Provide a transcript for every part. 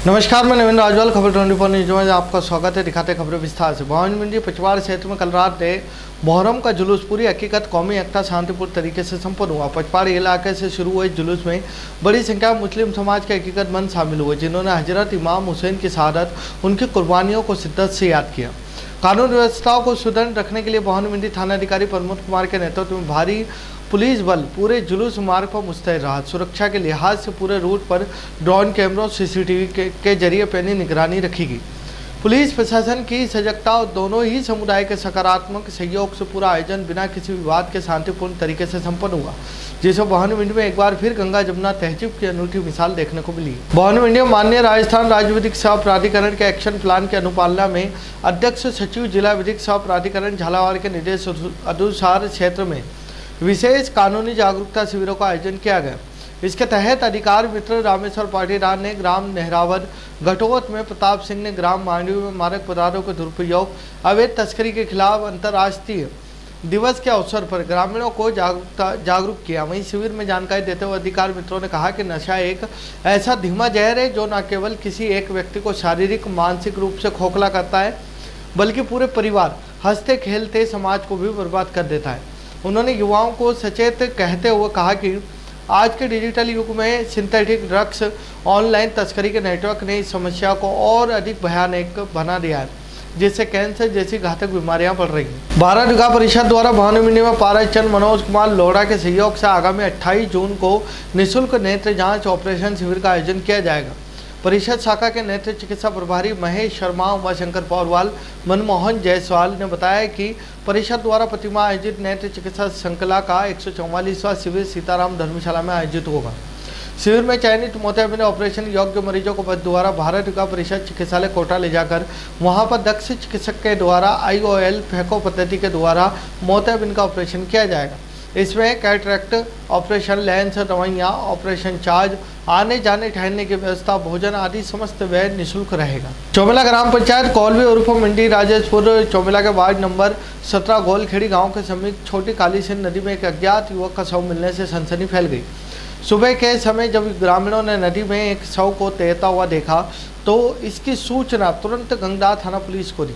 नमस्कार, मैं नवीन राजवाल, खबर 24 न्यूज में आपका स्वागत है। दिखाते खबरें विस्तार से। भवानी मंडी पचवाड़ क्षेत्र में कल रात ने मुहर्रम का जुलूस पूरी हकीकत कौमी एकता शांतिपूर्ण तरीके से संपन्न हुआ। पचवाड़ इलाके से शुरू हुए जुलूस में बड़ी संख्या में मुस्लिम समाज के हकीकतमंद शामिल हुए, जिन्होंने हजरत इमाम हुसैन की शहादत, उनकी कुर्बानियों को शिद्दत से याद किया। कानून व्यवस्था को सुदृढ़ रखने के लिए भवानी मंडी थानाधिकारी प्रमोद कुमार के नेतृत्व में भारी पुलिस बल पूरे जुलूस मार्ग पर मुस्तैद रहा। सुरक्षा के लिहाज से पूरे रूट पर ड्रोन कैमरों सीसीटीवी के जरिए पैनी निगरानी रखी गई। पुलिस प्रशासन की सजगता और दोनों ही समुदाय के सकारात्मक सहयोग से पूरा आयोजन बिना किसी विवाद के शांतिपूर्ण तरीके से संपन्न हुआ, जिसे भवानी मंडी में एक बार फिर गंगा जमुना तहजीब की अनूठी मिसाल देखने को मिली। भवानी मंडी में माननीय राजस्थान राज्य विधिक सेवा प्राधिकरण के एक्शन प्लान की अनुपालना में अध्यक्ष सचिव जिला विधिक सेवा प्राधिकरण झालावाड़ के निर्देश अनुसार क्षेत्र में विशेष कानूनी जागरूकता शिविरों का आयोजन किया गया। इसके तहत अधिकार मित्र रामेश्वर पाटीदार ने ग्राम नेहरावद घटोत में, प्रताप सिंह ने ग्राम मांडवी में मादक पदार्थों के दुरुपयोग, अवैध तस्करी के खिलाफ अंतर्राष्ट्रीय दिवस के अवसर पर ग्रामीणों को जागरूक किया। वहीं शिविर में जानकारी देते हुए अधिकार मित्रों ने कहा कि नशा एक ऐसा धीमा जहर है जो न केवल किसी एक व्यक्ति को शारीरिक मानसिक रूप से खोखला करता है, बल्कि पूरे परिवार, हंसते खेलते समाज को भी बर्बाद कर देता है। उन्होंने युवाओं को सचेत कहते हुए कहा कि आज के डिजिटल युग में सिंथेटिक ड्रग्स, ऑनलाइन तस्करी के नेटवर्क ने इस समस्या को और अधिक भयानक बना दिया है, जिससे कैंसर जैसी घातक बीमारियां बढ़ रही हैं। भारत विज्ञा परिषद द्वारा भवानी मंडी में पारस चंद मनोज कुमार लोढ़ा के सहयोग से आगामी 28 जून को निःशुल्क नेत्र जांच ऑपरेशन शिविर का आयोजन किया जाएगा। परिषद शाखा के नेत्र चिकित्सा प्रभारी महेश शर्मा, उमाशंकर पौरवाल, मनमोहन जायसवाल ने बताया कि परिषद द्वारा प्रतिमा आयोजित नेत्र चिकित्सा श्रृंखला का 144वां शिविर सीताराम धर्मशाला में आयोजित होगा। शिविर में चयनित मोतियाबिंद ऑपरेशन योग्य मरीजों को बस द्वारा भारत विज्ञा परिषद चिकित्सालय कोटा ले जाकर वहां पर दक्ष चिकित्सक के द्वारा IOL फेको पद्धति के द्वारा मोतियाबिंद का ऑपरेशन किया जाएगा। इसमें कैटरेक्ट ऑपरेशन, लेंस, दवाइयाँ, ऑपरेशन चार्ज, आने जाने ठहरने की व्यवस्था, भोजन आदि समस्त व्यय निःशुल्क रहेगा। चौमेला ग्राम पंचायत कौलवी उर्फ मंडी राजेशपुर चौमेला के वार्ड नंबर 17 गोलखेड़ी गांव के समीप छोटी कालीसिंध नदी में एक अज्ञात युवक का शव मिलने से सनसनी फैल गई। सुबह के समय जब ग्रामीणों ने नदी में एक शव को तैरता हुआ देखा तो इसकी सूचना तुरंत गंगदा थाना पुलिस को दी।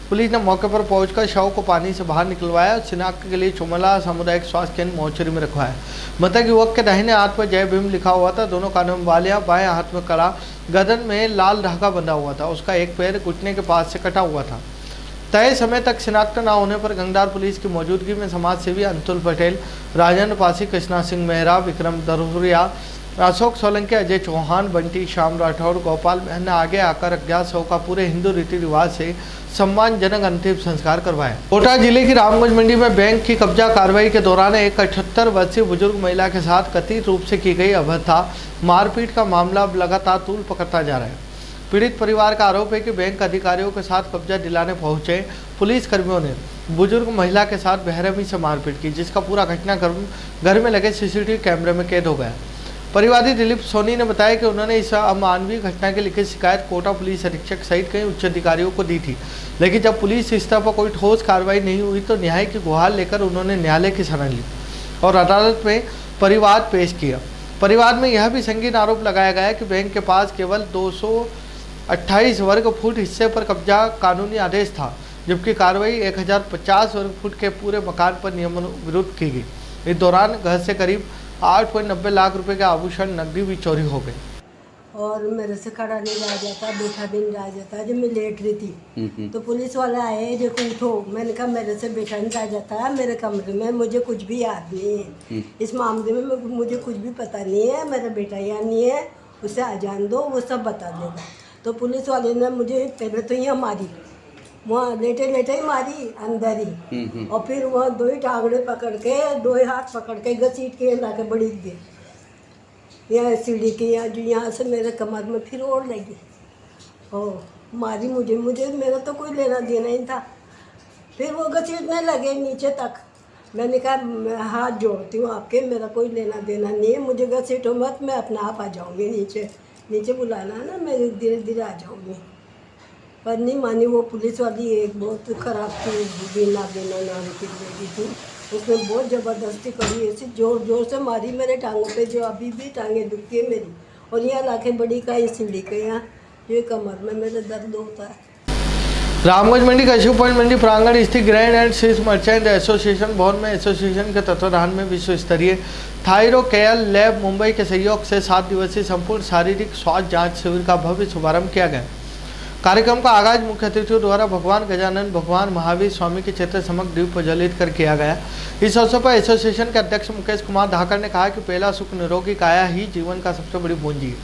पुलिस ने मौके पर पहुंचकर शव को पानी से बाहर निकलवाया और शिनाख्त के लिए चौमेला सामुदायिक स्वास्थ्य केंद्र मोर्चरी में रखवाया। मृतक युवक के दाहिने हाथ पर जय भीम लिखा हुआ था, दोनों कानों में बालियां, बाएं हाथ में कड़ा, गर्दन में लाल धागा बंधा हुआ था। उसका एक पैर घुटने के पास से कटा हुआ था। तय समय तक शिनाख्त न होने पर गंगदार पुलिस की मौजूदगी में समाज सेवी अंतुल पटेल, राजेंद्र पासी, कृष्णा सिंह मेहरा, विक्रम दरुरिया, अशोक सोलंकी, अजय चौहान, बंटी, श्याम राठौड़, गोपाल महन ने आगे आकर अज्ञात शव का पूरे हिंदू रीति रिवाज से सम्मानजनक अंतिम संस्कार करवाया। कोटा जिले की रामगंज मंडी में बैंक की कब्जा कार्रवाई के दौरान एक 78 वर्षीय बुजुर्ग महिला के साथ कथित रूप से की गई अभद्रता मारपीट का मामला लगातार तूल पकड़ता जा रहा है। पीड़ित परिवार का आरोप है कि बैंक अधिकारियों के साथ कब्जा दिलाने पहुंचे पुलिस कर्मियों ने बुजुर्ग महिला के साथ बेरहमी से मारपीट की, जिसका पूरा घटनाक्रम घर में लगे CCTV कैमरे में कैद हो गया। परिवादी दिलीप सोनी ने बताया कि उन्होंने इस अमानवीय घटना की लिखित शिकायत कोटा पुलिस अधीक्षक सहित कई उच्च अधिकारियों को दी थी, लेकिन जब पुलिस इस तरह पर कोई ठोस कार्रवाई नहीं हुई तो न्याय की गुहार लेकर उन्होंने न्यायालय की शरण ली और अदालत में परिवाद पेश किया। परिवाद में यह भी संगीन आरोप लगाया गया कि बैंक के पास केवल 228 वर्ग फुट हिस्से पर कब्जा कानूनी आदेश था, जबकि कार्रवाई 1050 वर्ग फुट के पूरे मकान पर नियम विरुद्ध की गई। इस दौरान घर से करीब 8.90 लाख रुपए के आभूषण, नकदी भी चोरी हो गए। और मेरे से खड़ा नहीं रह जाता, बैठा भी नहीं रह जाता। जब मैं लेट रही थी तो पुलिस वाले आए, जो उठो। मैंने कहा मेरे से बैठा नहीं रह जाता, मेरे कमरे में मुझे कुछ भी याद नहीं है, इस मामले में मुझे कुछ भी पता नहीं है, मेरा बेटा यहाँ नहीं है, उसे आ जान दो, वो सब बता देगा। तो पुलिस वाले ने मुझे पहले तो यहाँ मारी, वहाँ लेटे लेटे ही मारी अंदर ही, और फिर वहाँ 2 ही टांगड़े पकड़ के, 2 ही हाथ पकड़ के घसीट के ला के बड़ी दी यहाँ सीढ़ी के यहाँ, जो यहाँ से मेरे कमर में फिर ओढ़ लगी और मारी मुझे मेरा तो कोई लेना देना ही था। फिर वो घसीटने लगे नीचे तक। मैंने कहा मैं हाथ जोड़ती हूँ आपके, मेरा कोई लेना देना नहीं है, मुझे घसीटो मत, मैं अपना आप आ जाऊँगी नीचे बुलाना है ना, मैं धीरे धीरे आ जाऊँगी। पर नहीं मानी वो पुलिस वाली, एक बहुत खराब थी, बिना नाम की लड़की थी, उसने बहुत ज़बरदस्ती करी, ऐसी जोर जोर से मारी मेरे टांगों पे, जो अभी भी टांगें दुखती है मेरी। और यहाँ लाके बड़ी का सीढ़ी के यहाँ ये कमर में मेरे दर्द होता है। रामगंज मंडी कश्यप पॉइंट मंडी प्रांगण स्थित grand and Swiss merchant association भवन में एसोसिएशन के तत्वाधान में विश्व स्तरीय थायरो केयर लैब मुंबई के सहयोग से 7 दिवसीय संपूर्ण शारीरिक स्वास्थ्य जांच शिविर का भव्य शुभारंभ किया गया। कार्यक्रम का आगाज मुख्य अतिथियों द्वारा भगवान गजानन भगवान महावीर स्वामी के चित्र समक्ष दीप प्रज्वलित कर किया गया। इस अवसर पर एसोसिएशन के अध्यक्ष मुकेश कुमार धाकर ने कहा कि पहला सुख निरोगी काया ही जीवन का सबसे बड़ी पूंजी है।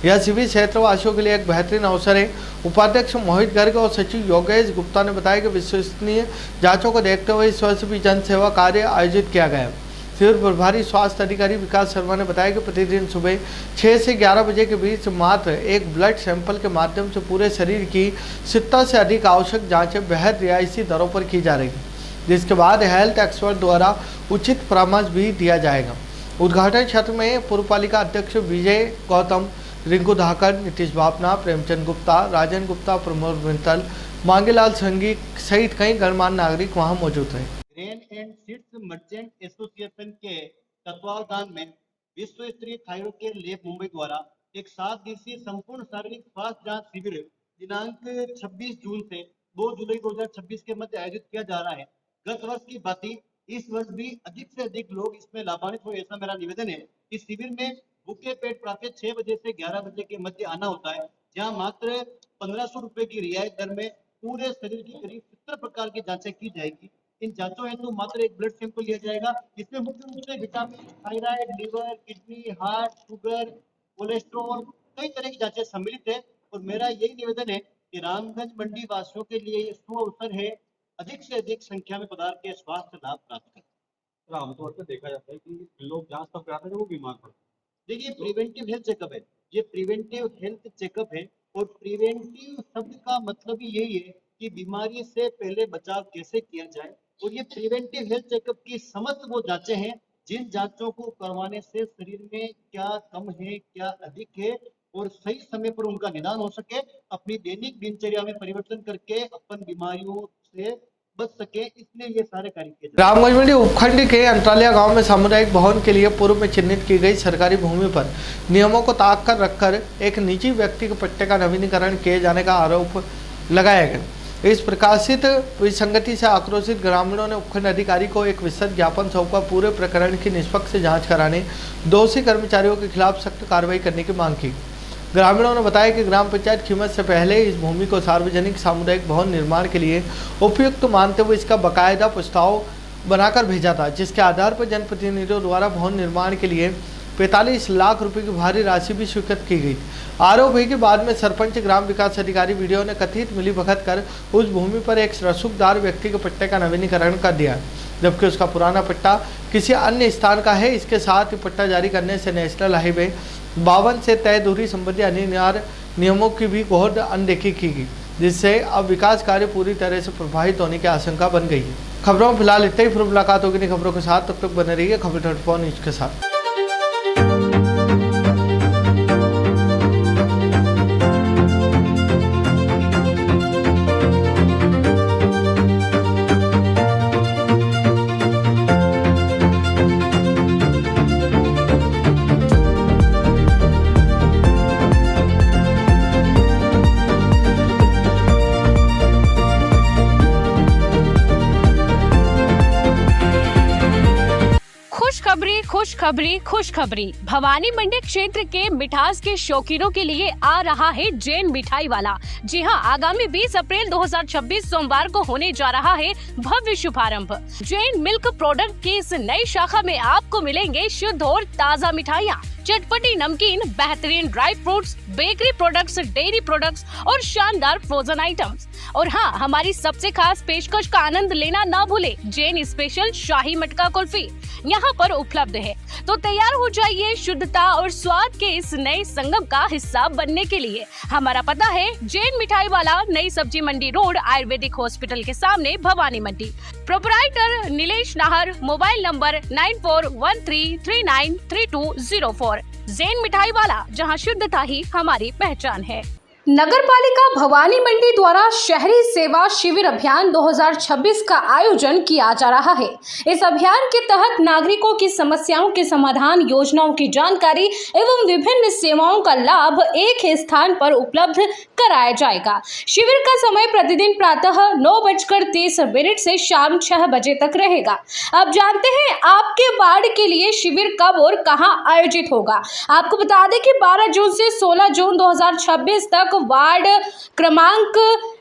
यह शिविर क्षेत्रवासियों के लिए एक बेहतरीन अवसर है। उपाध्यक्ष मोहित गर्ग और सचिव योगेश गुप्ता ने बताया कि विश्वसनीय जांचों को देखते हुए इस वर्ष भी जन सेवा कार्य आयोजित किया गया। शिविर प्रभारी स्वास्थ्य अधिकारी विकास शर्मा ने बताया कि प्रतिदिन सुबह 6 से 11 बजे के बीच मात्र एक ब्लड सैंपल के माध्यम से पूरे शरीर की 70 से अधिक आवश्यक जांचें बेहद रियायती दरों पर की जा रही हैं, जिसके बाद हेल्थ एक्सपर्ट द्वारा उचित परामर्श भी दिया जाएगा। उद्घाटन क्षेत्र में पूर्वपालिका अध्यक्ष विजय गौतम, रिंकू धाकर, नीतीश बापना, प्रेमचंद गुप्ता, राजन गुप्ता, प्रमोद मित्तल, मांगेलाल संघी सहित कई गणमान्य नागरिक वहां मौजूद रहे। Grain and seeds merchant association के तत्वावधान में विश्व स्तरीय थायरो केयर लैब मुंबई द्वारा एक 7 दिवसीय संपूर्ण शारीरिक स्वास्थ्य जांच शिविर दिनांक 26 जून से 2 जुलाई 2026 के मध्य आयोजित किया जा रहा है। गत वर्ष की भांति इस वर्ष भी अधिक से अधिक लोग इसमें लाभान्वित हो, ऐसा मेरा निवेदन है। इस शिविर में भूखे पेट प्रातः 6 बजे से 11 बजे के मध्य आना होता है, जहां मात्र 1500 रुपए की रियायत दर में पूरे शरीर की करीब 70 प्रकार की जांचें की जाएगी। इन जांचों हेतु मात्र एक ब्लड सैंपल लिया जाएगा। इसमें मुख्य रूप से vitamin, thyroid, liver, kidney, heart, sugar, cholesterol, कई तरह की जांचें सम्मिलित है। और मेरा यही निवेदन है कि रामगंज मंडी वासियों के लिए ये सुअवसर है, अधिक से अधिक संख्या में पदार्थ के स्वास्थ्य लाभ प्राप्त करें। आमतौर पर देखा जाता है कि लोग जांच तब कराते हैं वो बीमार पड़ते हैं। देखिए, प्रिवेंटिव हेल्थ चेकअप है, ये प्रिवेंटिव हेल्थ चेकअप है। और प्रिवेंटिव शब्द का मतलब ही यही है कि बीमारी से पहले बचाव कैसे किया जाए। और ये प्रिवेंटिव हेल्थ चेकअप की समस्त वो जांचें हैं जिन जांचों को करवाने से शरीर में क्या कम है, क्या अधिक है, और सही समय पर उनका निदान हो सके, अपनी दैनिक दिनचर्या में परिवर्तन करके अपन बीमारियों से बच सके, इसलिए ये सारे कार्य किए जाते हैं। रामगंज मंडी उपखंड के अंतरालिया गांव में सामुदायिक भवन के लिए पूर्व में चिन्हित की गई सरकारी भूमि पर नियमों को ताक कर रखकर एक निजी व्यक्ति के पट्टे का नवीनीकरण किए जाने का आरोप लगाया गया। इस प्रकाशित विसंगति से आक्रोशित ग्रामीणों ने उपखंड अधिकारी को एक विस्तृत ज्ञापन सौंपकर पूरे प्रकरण की निष्पक्ष जांच कराने, दोषी कर्मचारियों के खिलाफ सख्त कार्रवाई करने की मांग की। ग्रामीणों ने बताया कि ग्राम पंचायत कीमत से पहले इस भूमि को सार्वजनिक सामुदायिक भवन निर्माण के लिए उपयुक्त मानते हुए इसका बाकायदा प्रस्ताव बनाकर भेजा था, जिसके आधार पर जनप्रतिनिधियों द्वारा भवन निर्माण के लिए 45 लाख रुपए की भारी राशि भी स्वीकृत की गई। आरोप है कि बाद में सरपंच ग्राम विकास अधिकारी वीडियो ने कथित मिलीभगत कर उस भूमि पर एक रसूखदार व्यक्ति के पट्टे का नवीनीकरण कर दिया, जबकि उसका पुराना पट्टा किसी अन्य स्थान का है। इसके साथ ही पट्टा जारी करने से नेशनल हाईवे 52 से तय दूरी संबंधी अनिवार्य नियमों की भी घोर अनदेखी की गई, जिससे अब विकास कार्य पूरी तरह से प्रभावित होने की आशंका बन गई है। खबरों में फिलहाल इतने ही, फिर मुलाकात होगी नई खबरों के साथ। तब तक बने रहिए खबर 24 न्यूज के साथ। खुशखबरी खुशखबरी भवानी मंडी क्षेत्र के मिठास के शौकीनों के लिए आ रहा है जैन मिठाई वाला। जी हां, आगामी 20 अप्रैल 2026 सोमवार को होने जा रहा है भव्य शुभारंभ। जैन मिल्क प्रोडक्ट की इस नई शाखा में आपको मिलेंगे शुद्ध और ताज़ा मिठाइयाँ, चटपटी नमकीन, बेहतरीन dry fruits, bakery products, dairy products और शानदार फ्रोजन आइटम्स। और हाँ, हमारी सबसे खास पेशकश का आनंद लेना ना भूले, जैन स्पेशल शाही मटका कुल्फी यहाँ पर उपलब्ध है। तो तैयार हो जाइए शुद्धता और स्वाद के इस नए संगम का हिस्सा बनने के लिए। हमारा पता है जैन मिठाई वाला, नई सब्जी मंडी रोड, आयुर्वेदिक हॉस्पिटल के सामने, Bhawani Mandi. Proprietor Nilesh Nahar, mobile number 9413393204। Jain मिठाई वाला, जहां शुद्धता ही हमारी पहचान है। नगरपालिका भवानी मंडी द्वारा शहरी सेवा शिविर अभियान 2026 का आयोजन किया जा रहा है। इस अभियान के तहत नागरिकों की समस्याओं के समाधान, योजनाओं की जानकारी एवं विभिन्न सेवाओं का लाभ एक ही स्थान पर उपलब्ध कराया जाएगा। शिविर का समय प्रतिदिन प्रातः 9:30 से शाम 6 बजे तक रहेगा। अब जानते हैं आपके वार्ड के लिए शिविर कब और कहां आयोजित होगा। आपको बता दें कि 12 जून से 16 जून 2026 तक वार्ड क्रमांक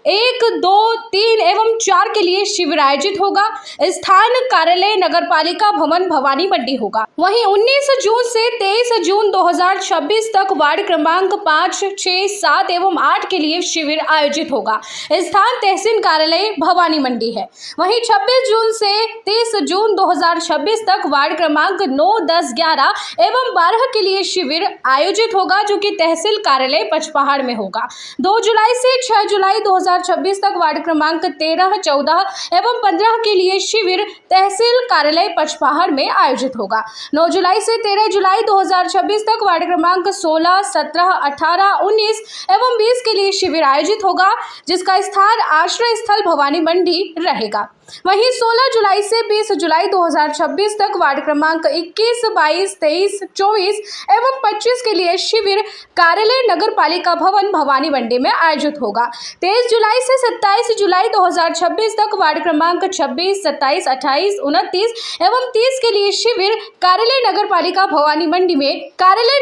1, 2, 3 एवं 4 के लिए शिविर आयोजित होगा। स्थान कार्यालय नगरपालिका भवन भवानी मंडी होगा। वहीं 19 जून से 23 जून 2026 तक वार्ड क्रमांक 5, 6, 7 एवं 8 के लिए शिविर आयोजित होगा। स्थान तहसील कार्यालय भवानी मंडी है। वहीं 26 जून से 30 जून 2026 तक वार्ड क्रमांक 9, 10, 11 एवं 12 के लिए शिविर आयोजित होगा, जो कि तहसील कार्यालय पचपहाड़ में होगा। 2 जुलाई से 6 जुलाई 2026 तक वार्ड क्रमांक 13, 14 एवं 15 के लिए शिविर तहसील कार्यालय पचपहाड़ में आयोजित होगा। 9 जुलाई से 13 जुलाई 2026 तक वार्ड क्रमांक 16, 17, 18, 19 एवं 20 के लिए शिविर आयोजित होगा, जिसका स्थान आश्रय स्थल भवानी मंडी रहेगा। वहीं 16 जुलाई से 20 जुलाई 2026 तक वार्ड क्रमांक 21, 22, 23, 24 एवं 25 के लिए शिविर कार्यालय नगरपालिका भवन भवानी मंडी में आयोजित होगा। 23 जुलाई से 27 जुलाई 2026 तक वार्ड क्रमांक 26, 27, 28, 29 एवं 30 के लिए शिविर कार्यालय नगरपालिका भवानी मंडी में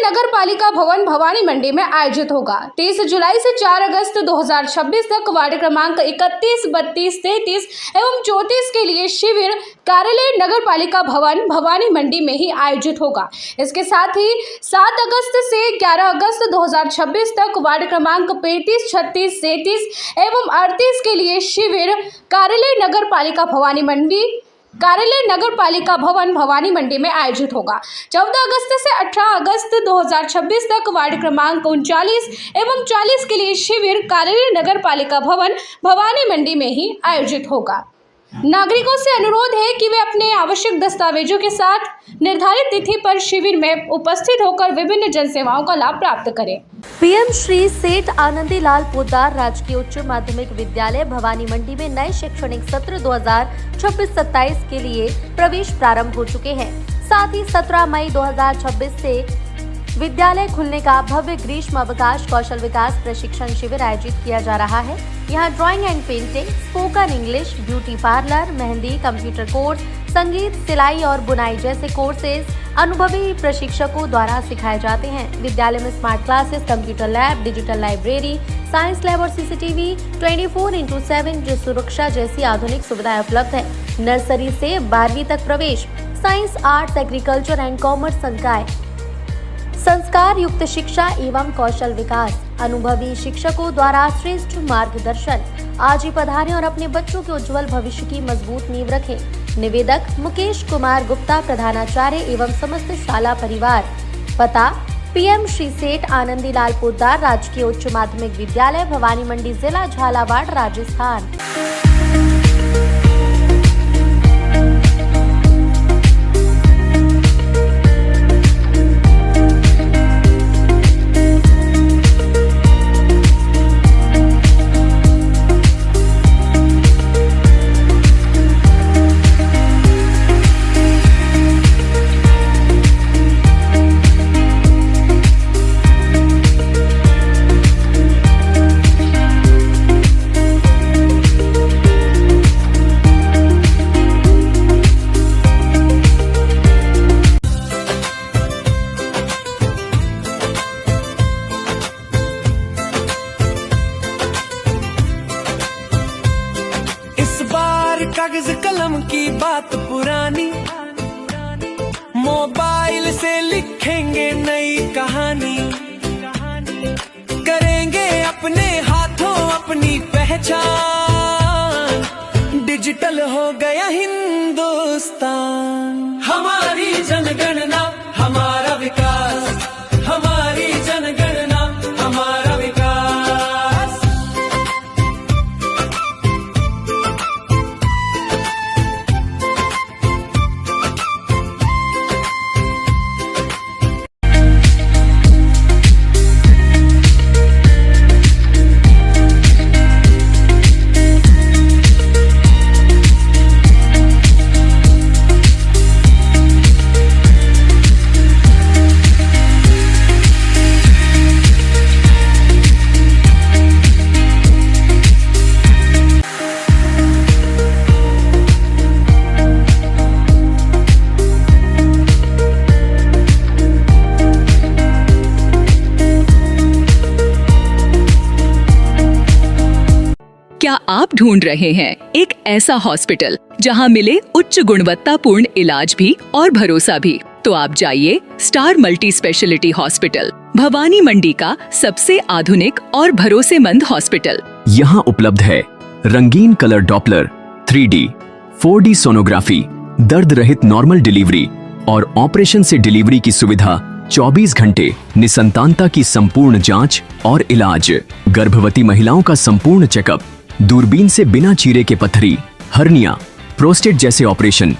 नगरपालिका भवन भवानी मंडी में आयोजित होगा। 30 जुलाई से 4 अगस्त 2026 तक वार्ड क्रमांक 31, 32, 33 एवं 34 के लिए शिविर कार्यालय नगरपालिका भवन भवानी मंडी में ही आयोजित होगा। इसके साथ ही 7 अगस्त से 11 अगस्त 2026 तक वार्ड क्रमांक 35, 36, 37 एवं 38 के लिए शिविर कार्यालय नगरपालिका भवन भवानी मंडी में आयोजित होगा। 14 अगस्त से 18 अगस्त 2026 तक वार्ड क्रमांक 39 एवं 40 के लिए शिविर कार्यालय नगरपालिका भवन भवानी मंडी में ही आयोजित होगा। नागरिकों से अनुरोध है कि वे अपने आवश्यक दस्तावेजों के साथ निर्धारित तिथि पर शिविर में उपस्थित होकर विभिन्न जनसेवाओं का लाभ प्राप्त करें। पीएम श्री सेठ आनंदी लाल पोद्दार राजकीय उच्च माध्यमिक विद्यालय भवानी मंडी में नए शैक्षणिक सत्र 2026-27 के लिए प्रवेश प्रारंभ हो चुके हैं। साथ ही 17 मई 2026 से विद्यालय खुलने का भव्य ग्रीष्म अवकाश कौशल विकास प्रशिक्षण शिविर आयोजित किया जा रहा है। यहाँ drawing and painting, spoken English, beauty parlour, mehndi, computer course, संगीत, सिलाई और बुनाई जैसे कोर्सेज अनुभवी प्रशिक्षकों द्वारा सिखाए जाते हैं। विद्यालय में smart classes, computer lab, digital library, science lab और सीसीटीवी 24/7 सुरक्षा जैसी आधुनिक सुविधाएं उपलब्ध है। नर्सरी से 12वीं तक प्रवेश, science, arts, agriculture and commerce संकाय, संस्कार युक्त शिक्षा एवं कौशल विकास, अनुभवी शिक्षकों द्वारा श्रेष्ठ मार्गदर्शन। आज ही पधारें और अपने बच्चों के उज्जवल भविष्य की मजबूत नींव रखें। निवेदक मुकेश कुमार गुप्ता, प्रधानाचार्य एवं समस्त शाला परिवार। पता पीएम श्री सेठ आनंदी लाल पोद्दार राजकीय उच्च माध्यमिक विद्यालय भवानी मंडी, जिला झालावाड़, राजस्थान। कागज कलम की बात पुरानी, मोबाइल से लिखेंगे नई कहानी, करेंगे अपने हाथों अपनी पहचान, डिजिटल हो गया हिंदुस्तान। हमारी जनगणना हमारा विकास, हमारी जनगणना हमारा विकास। क्या आप ढूंढ रहे हैं एक ऐसा हॉस्पिटल जहां मिले उच्च गुणवत्तापूर्ण इलाज भी और भरोसा भी? तो आप जाइए star multi speciality hospital, Bhawani Mandi का सबसे आधुनिक और भरोसेमंद हॉस्पिटल। यहाँ उपलब्ध है रंगीन colour Doppler, 3D, 4D sonography, दर्द रहित नॉर्मल डिलीवरी और ऑपरेशन से डिलीवरी की सुविधा, 24 घंटे निसंतानता की संपूर्ण जांच और इलाज, गर्भवती महिलाओं का संपूर्ण चेकअप, दूरबीन से बिना चीरे के पथरी, हर्निया, प्रोस्टेट जैसे ऑपरेशन,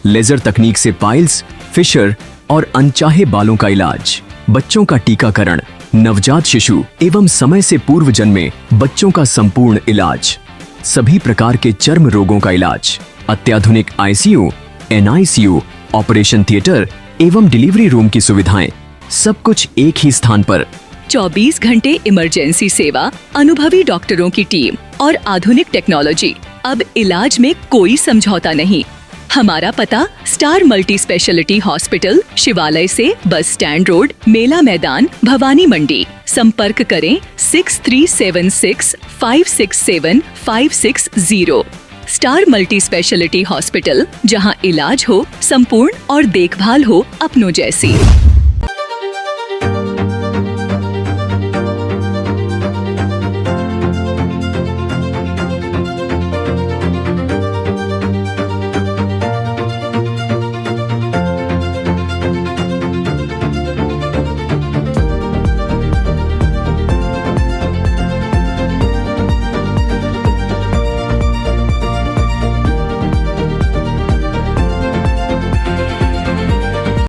लेजर तकनीक से पाइल्स, फिशर और अनचाहे बालों का इलाज, बच्चों का टीकाकरण, नवजात शिशु एवं समय से पूर्व जन्मे बच्चों का संपूर्ण इलाज, सभी प्रकार के चर्म रोगों का इलाज, अत्याधुनिक ICU, NICU, ऑपरेशन थिएटर एवं डिलीवरी रूम की सुविधाएं, सब कुछ एक ही स्थान पर। 24 घंटे इमरजेंसी सेवा, अनुभवी डॉक्टरों की टीम और आधुनिक टेक्नोलॉजी। अब इलाज में कोई समझौता नहीं। हमारा पता स्टार मल्टी स्पेशलिटी हॉस्पिटल, शिवालय से बस स्टैंड रोड, मेला मैदान, भवानी मंडी। संपर्क करें 6376567560। स्टार मल्टी स्पेशलिटी हॉस्पिटल, जहां इलाज हो संपूर्ण और देखभाल हो अपनों जैसी।